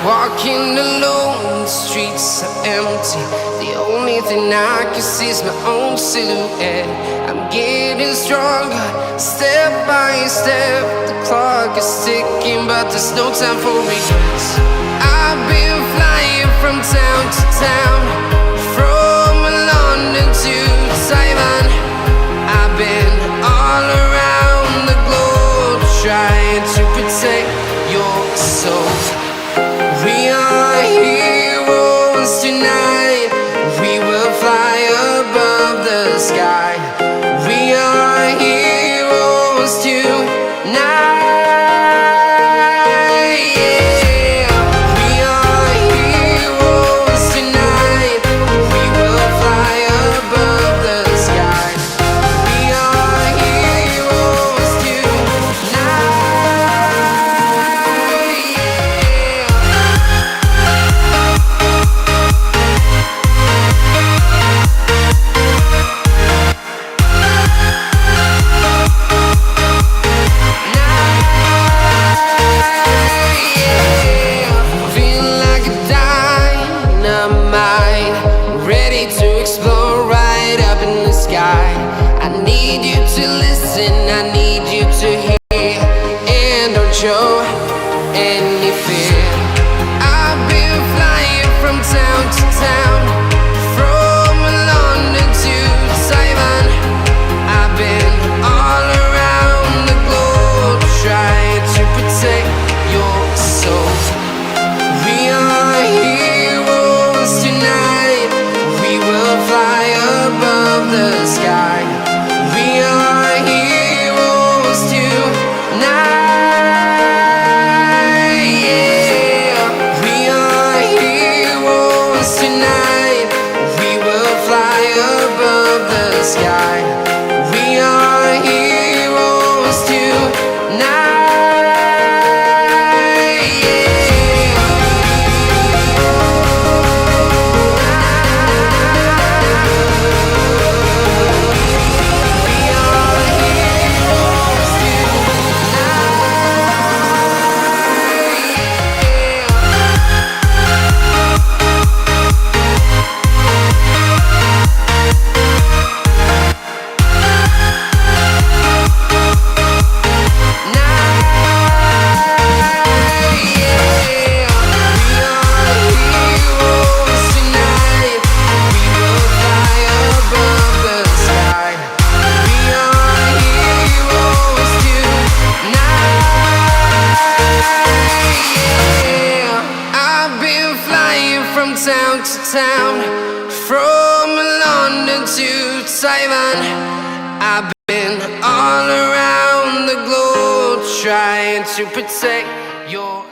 Walking alone, the streets are empty. The only thing I can see is my own silhouette. I'm getting stronger, step by step. The clock is ticking, but there's no time for regrets. I've been flying from town to town, from London to Taiwan. I've been all around the globe, trying to protect your soul. We are heroes tonight. We will fly above the sky. We are heroes tonight. Yeah. We are heroes tonight. We will fly above the sky. We are heroes tonight. I need you to listen, I need you to hear, and don't show any fear. I've been flying from town to town, from London to Taiwan. I've been all around the globe, trying to protect your soul. We are heroes tonight. We will fly above the sky. We are heroes tonight. Yeah. We are heroes tonight. We will fly above the sky. We are heroes tonight. From town to town, from London to Taiwan. I've been all around the globe, trying to protect your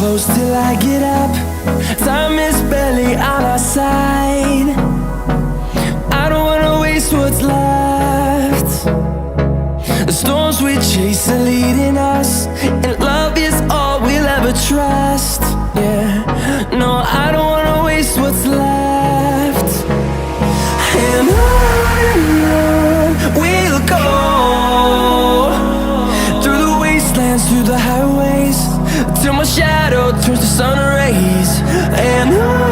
close till I get up. Time is barely on our side. I don't wanna waste what's left. The storms we chase are leading us, and love is all we'll ever trust. Yeah, no, I don't wanna waste what's left. And on we'll go, through the wastelands, through the highways, till my shadow turns to sun rays. And on